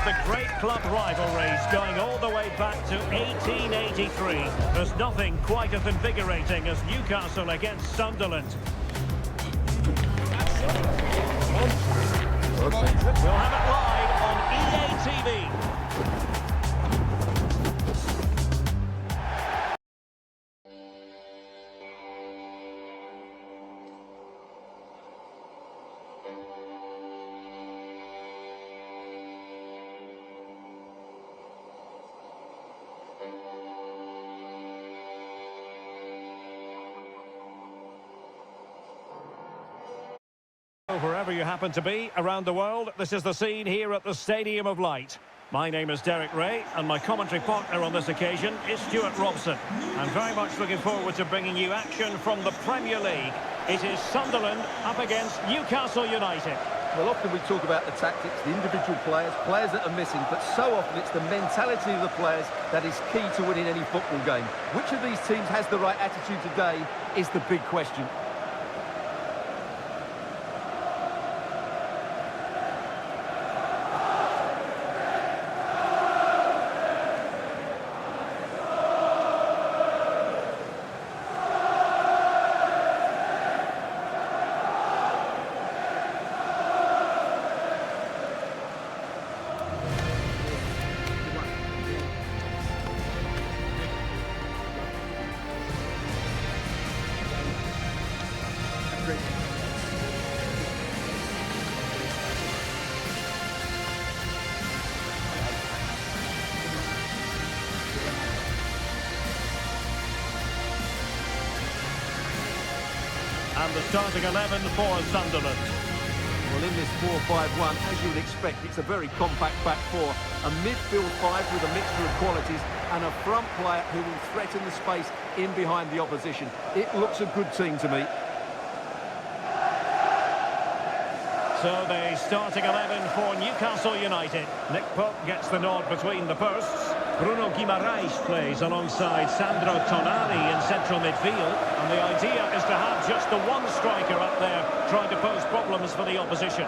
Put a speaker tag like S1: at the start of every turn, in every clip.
S1: the great club rivalries going all the way back to 1883. There's nothing quite as invigorating as Newcastle against Sunderland. We'll have it live on EA TV. Wherever you happen to be around the world, this is the scene here at the Stadium of Light. My name is Derek Ray, and my commentary partner on this occasion is Stuart Robson. I'm very much looking forward to bringing you action from the Premier League. It is Sunderland up against Newcastle United.
S2: Well, often we talk about the tactics, the individual players that are missing, but so often it's the mentality of the players that is key to winning any football game. Which of these teams has the right attitude today is the big question.
S1: And the starting 11 for Sunderland.
S2: Well, in this 4-5-1, as you would expect, it's a very compact back four. A midfield five with a mixture of qualities and a front player who will threaten the space in behind the opposition. It looks a good team to me.
S1: So the starting 11 for Newcastle United. Nick Pope gets the nod between the posts. Bruno Guimaraes plays alongside Sandro Tonali in central midfield. And the idea is to have just the one striker up there trying to pose problems for the opposition.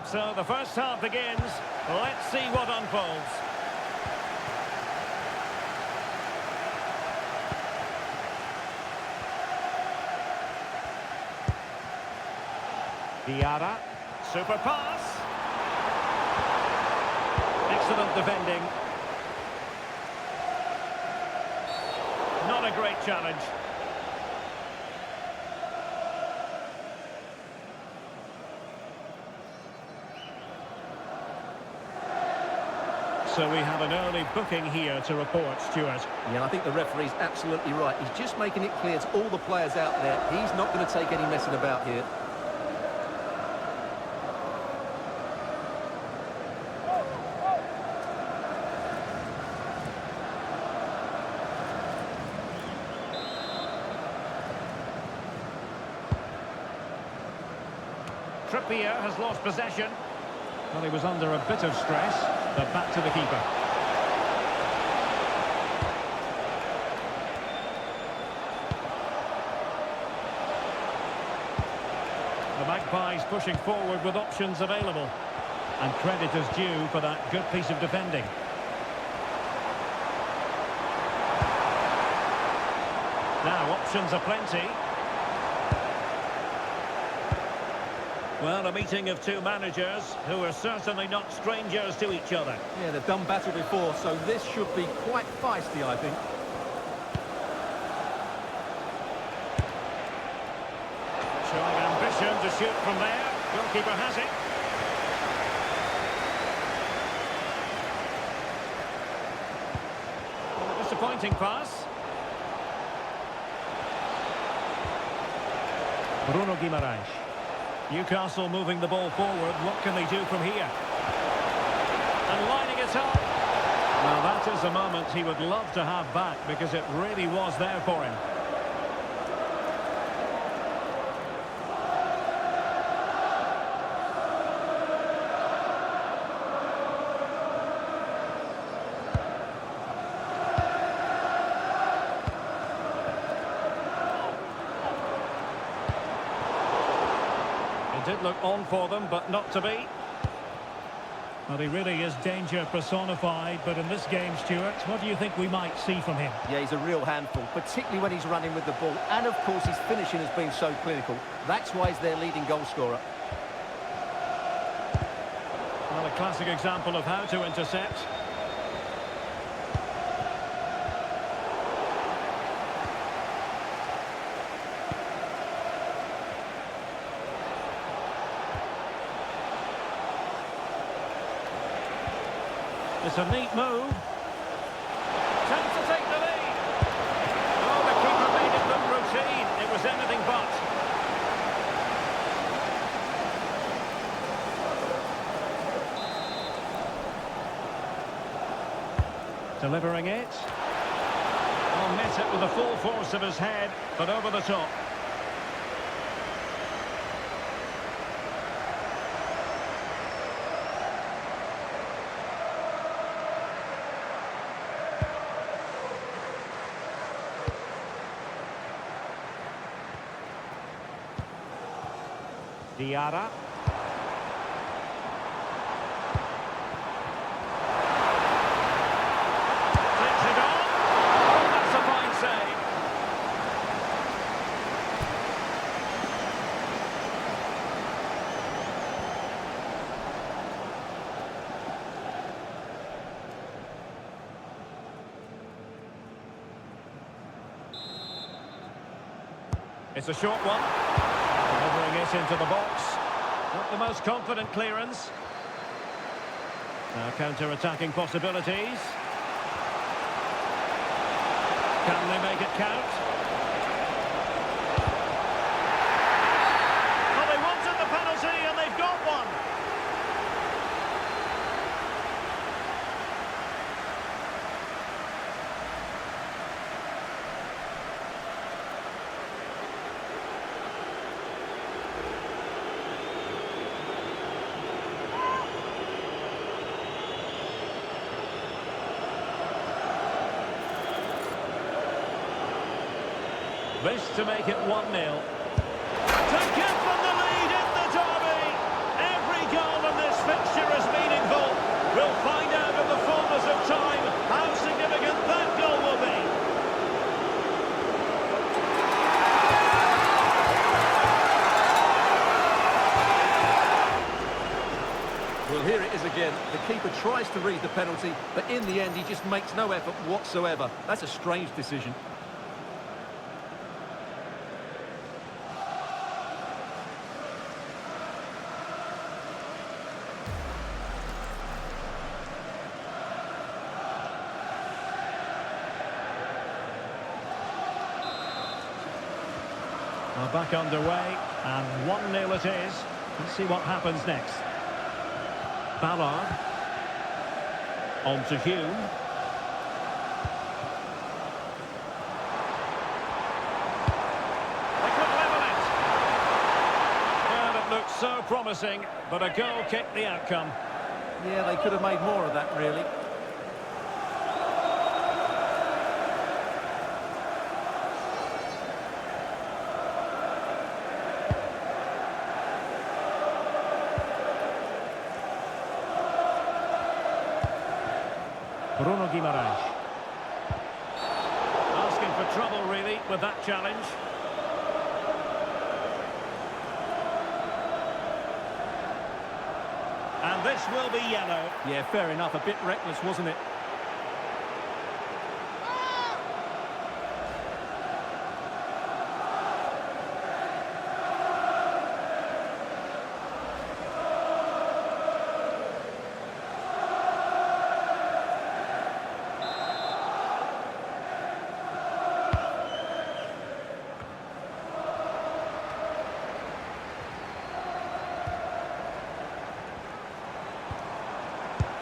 S1: So the first half begins. Let's see what unfolds. Diarra, super pass. Excellent defending. Not a great challenge. So we have an early booking here to report, Stuart.
S2: Yeah, I think the referee's absolutely right. He's just making it clear to all the players out there, he's not going to take any messing about here.
S1: Trippier has lost possession. Well, he was under a bit of stress, but back to the keeper. The Magpies pushing forward with options available. And credit is due for that good piece of defending. Now, options are plenty. Well, a meeting of two managers who are certainly not strangers to each other.
S2: Yeah, they've done battle before, so this should be quite feisty, I think.
S1: Showing ambition to shoot from there. Goalkeeper has it. Well, a disappointing pass. Bruno Guimaraes. Newcastle moving the ball forward. What can they do from here? And lining it up. Well, that is a moment he would love to have back because it really was there for him. Did look on for them, but not to be.
S3: Well, he really is danger personified, but in this game, Stuart, what do you think we might see from him?
S2: Yeah, he's a real handful, particularly when he's running with the ball. And, of course, his finishing has been so clinical. That's why he's their leading goal scorer.
S1: Well, a classic example of how to intercept. It's a neat move. Chance to take the lead. Oh, the keeper made it look routine. It was anything but. Delivering it. Oh, met it with the full force of his head, but over the top. Diarra. Flicks it on. Oh, that's a fine save. It's a short one. Delivering it into the box. Not the most confident clearance. Now counter-attacking possibilities. Can they make it count? Well, they wanted the penalty and they've got one. This to make it 1-0. To give them the lead in the derby. Every goal in this fixture is meaningful. We'll find out in the fullness of time how significant that goal will be.
S2: Well, here it is again. The keeper tries to read the penalty, but in the end, he just makes no effort whatsoever. That's a strange decision.
S1: Well, back underway, and 1-0 it is. Let's see what happens next. Ballard. On to Hume. They could level it. Well, it looked so promising, but a goal kicked the outcome.
S2: Yeah, they could have made more of that, really.
S1: Bruno Guimaraes. Asking for trouble, really, with that challenge. And this will be yellow.
S2: Yeah, fair enough. A bit reckless, wasn't it?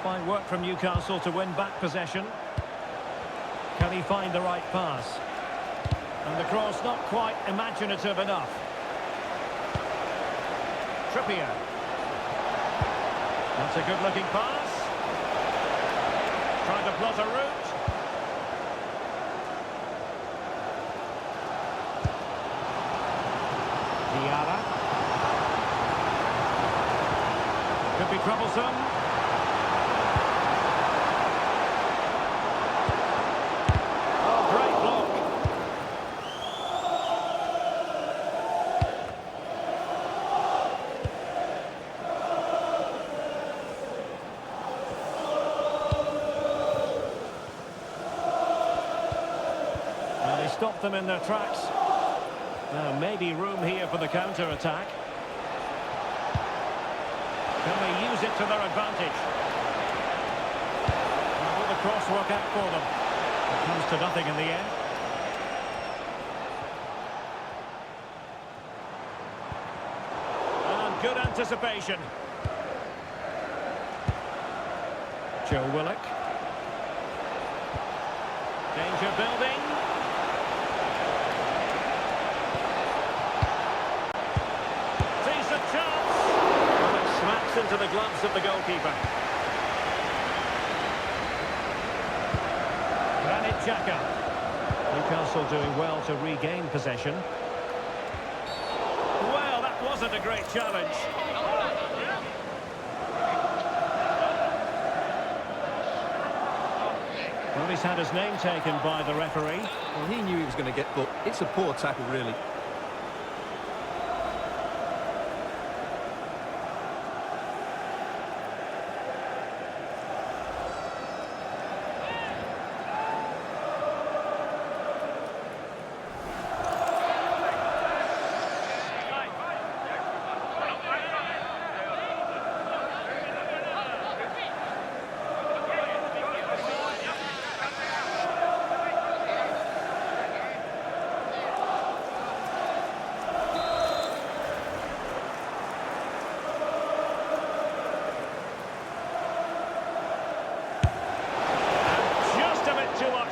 S1: Fine work from Newcastle to win back possession. Can he find the right pass? And the cross not quite imaginative enough. Trippier. That's a good-looking pass. Trying to plot a route. Diarra. Could be troublesome. Oh, great block. Well, they stopped them in their tracks. Now, maybe room here for the counter-attack. Can they use it to their advantage? Now, will the cross work out for them? It comes to nothing in the end. And good anticipation. Joe Willock. Danger building. Decent chance. Well, it smacks into the gloves of the goalkeeper. Granit Xhaka. Newcastle doing well to regain possession. Well, that wasn't a great challenge. Well, he's had his name taken by the referee.
S2: Well, he knew he was going to get booked. It's a poor tackle, really.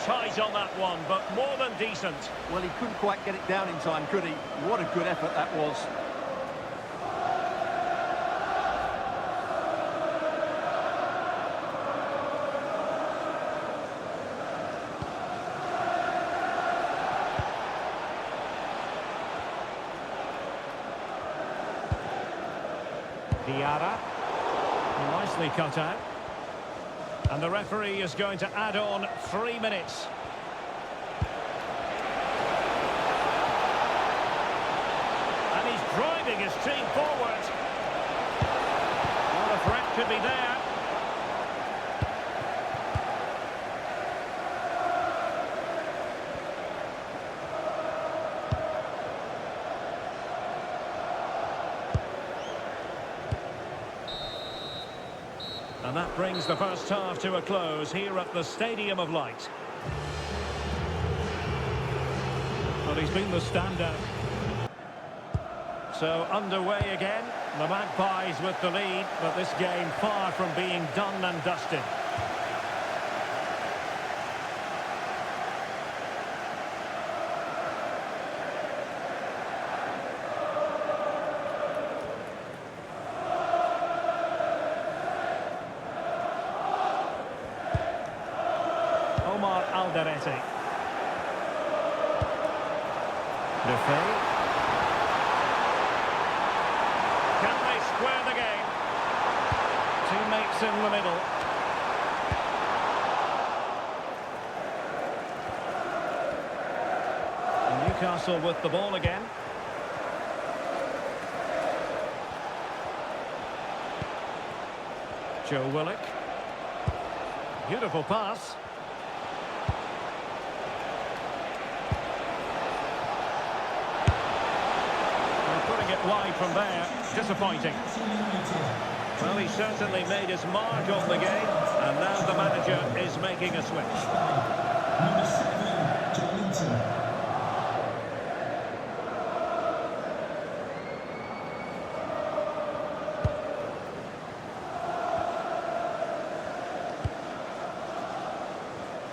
S1: Height on that one, but more than decent.
S2: Well, he couldn't quite get it down in time, could he? What a good effort that was.
S1: Diarra. Nicely cut out. And the referee is going to add on 3 minutes. And he's driving his team forward. Well, the threat could be there. And that brings the first half to a close here at the Stadium of Light.
S3: Well, he's been the standout.
S1: So underway again. The Magpies with the lead, but this game far from being done and dusted. Alderete. Nufc. Can they square the game? Teammates in the middle. And Newcastle with the ball again. Joe Willock. Beautiful pass. Wide from there, disappointing. Well, he certainly made his mark on the game, and now the manager is making a switch.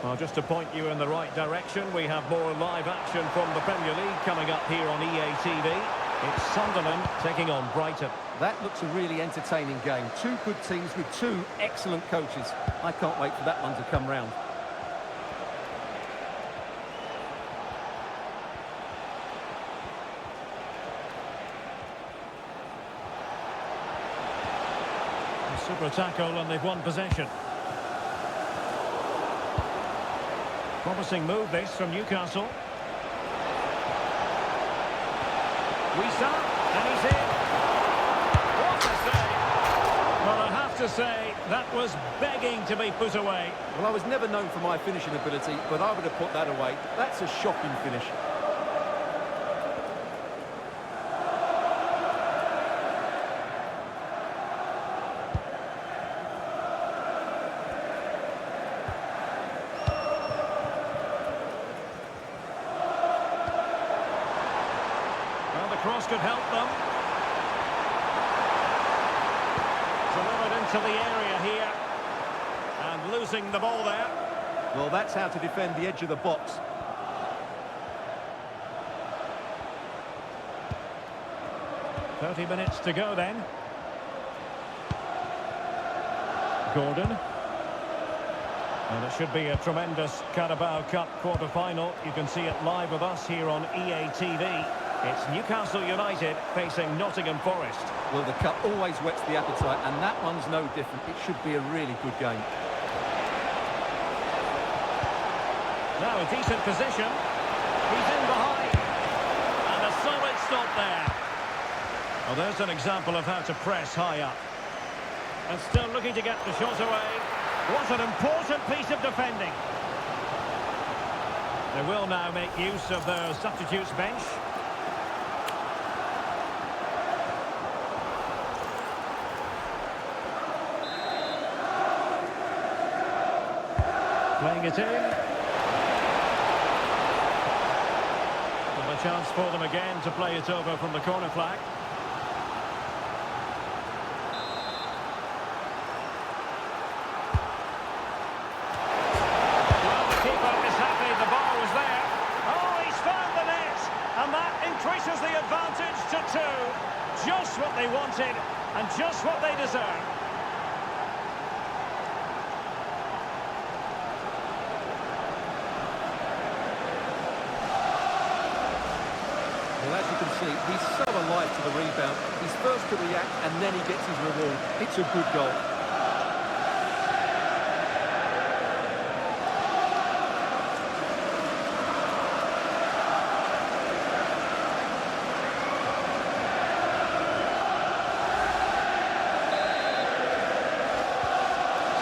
S1: Well, just to point you in the right direction, we have more live action from the Premier League coming up here on EA TV. It's Sunderland taking on Brighton.
S2: That looks a really entertaining game. Two good teams with two excellent coaches. I can't wait for that one to come round.
S1: Super tackle, and they've won possession. Promising move this from Newcastle. Wissa, and he's in. What a save! Well, I have to say, that was begging to be put away.
S2: Well, I was never known for my finishing ability, but I would have put that away. That's a shocking finish.
S1: Well, the cross could help them. Delivered into the area here. And losing the ball there.
S2: Well, that's how to defend the edge of the box.
S1: .30 minutes to go then. Gordon. And it should be a tremendous Carabao Cup quarter-final. You can see it live with us here on EA TV. It's Newcastle United facing Nottingham Forest.
S2: Well, the cup always whets the appetite, and that one's no different. It should be a really good game.
S1: Now a decent position. He's in behind. And a solid stop there. Well, there's an example of how to press high up. And still looking to get the shot away. What an important piece of defending. They will now make use of their substitutes bench. Playing it in. And a chance for them again to play it over from the corner flag. Well, the keeper is happy the ball was there. Oh, he's found the net. And that increases the advantage to 2. Just what they wanted and just what they deserve.
S2: Well, as you can see, he's so alive to the rebound. He's first to react, and then he gets his reward. It's a good goal.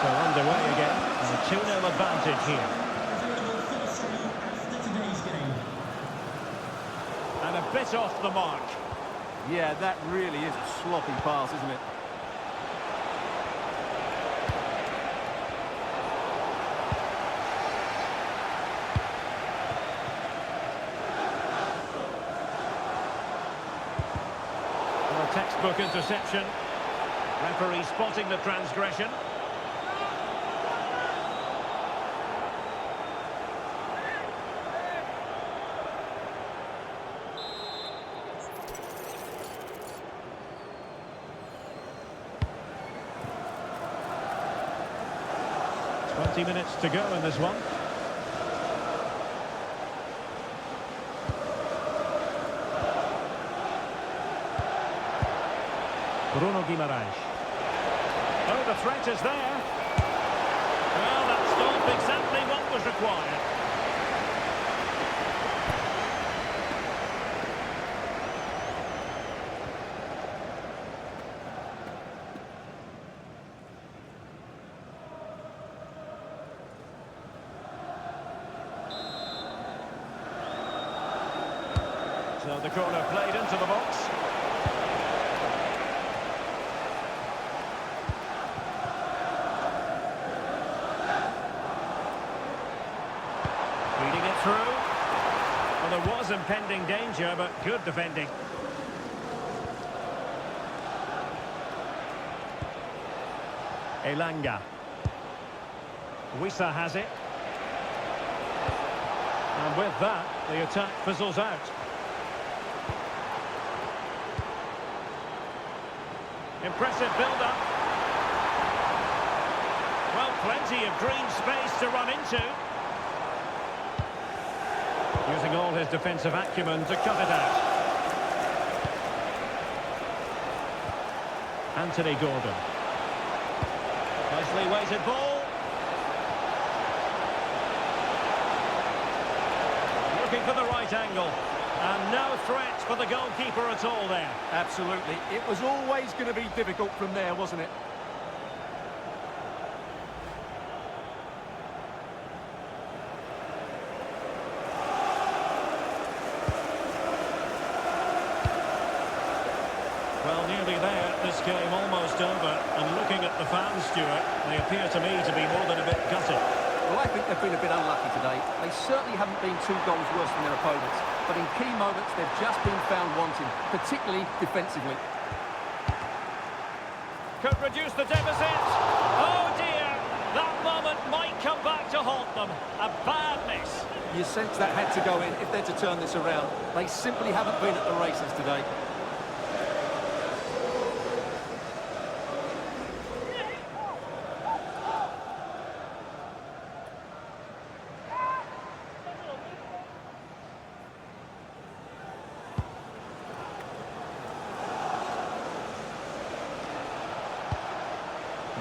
S1: So underway again, and a 2-0 advantage here. And a bit off the mark.
S2: Yeah, that really is a sloppy pass, isn't it?
S1: Well, a textbook interception. Referee spotting the transgression. Minutes to go in this one. Bruno Guimaraes. Oh, the threat is there. Well, that stopped exactly what was required. So the corner played into the box. Feeding it through. Well, there was impending danger, but good defending. Elanga. Wissa has it. And with that, the attack fizzles out. Impressive build-up. Well, plenty of green space to run into. Using all his defensive acumen to cut it out. Anthony Gordon. Nicely weighted ball. Looking for the right angle. And no threat for the goalkeeper at all there.
S2: Absolutely. It was always going to be difficult from there, wasn't it?
S1: Well, nearly there. This game almost over. And looking at the fans, Stuart, they appear to me to be more than a bit gutted.
S2: Well, I think they've been a bit unlucky today. They certainly haven't been 2 goals worse than their opponents. But in key moments, they've just been found wanting, particularly defensively.
S1: Could reduce the deficit. Oh, dear. That moment might come back to haunt them. A bad miss.
S2: You sense that had to go in if they're to turn this around. They simply haven't been at the races today.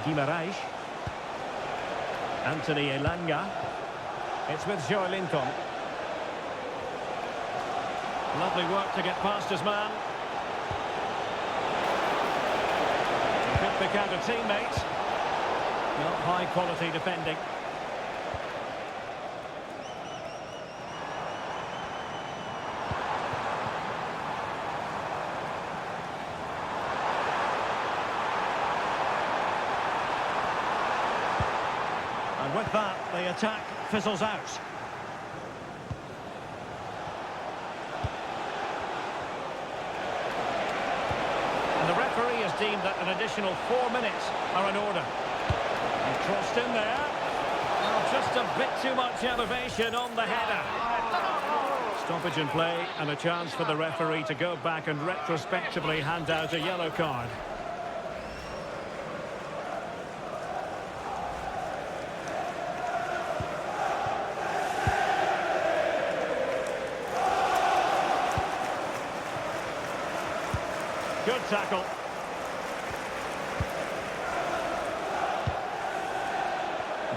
S1: Guimaraes. Anthony Elanga. It's with Joelinton. Lovely work to get past his man. He could pick out a teammate. Not high quality defending. And with that, the attack fizzles out. And the referee has deemed that an additional 4 minutes are in order. And crossed in there. Oh, just a bit too much elevation on the header. Stoppage in play and a chance for the referee to go back and retrospectively hand out a yellow card. Good tackle.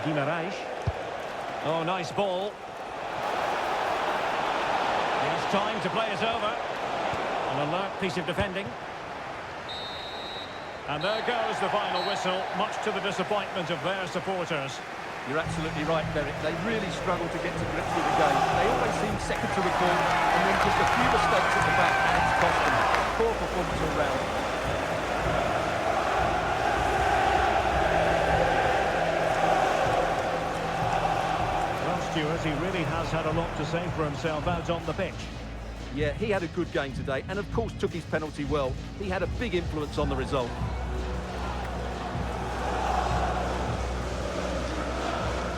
S1: Guimaraes. Oh, nice ball. He has time to play it over. An alert piece of defending. And there goes the final whistle, much to the disappointment of their supporters.
S2: You're absolutely right, Derek. They really struggled to get to grips with the game. They always seem second to the ball, and then just a few mistakes at the back, and it's cost them. Poor performance all round.
S1: Well, Stuart, he really has had a lot to say for himself out on the pitch.
S2: Yeah, he had a good game today, and of course took his penalty well. He had a big influence on the result.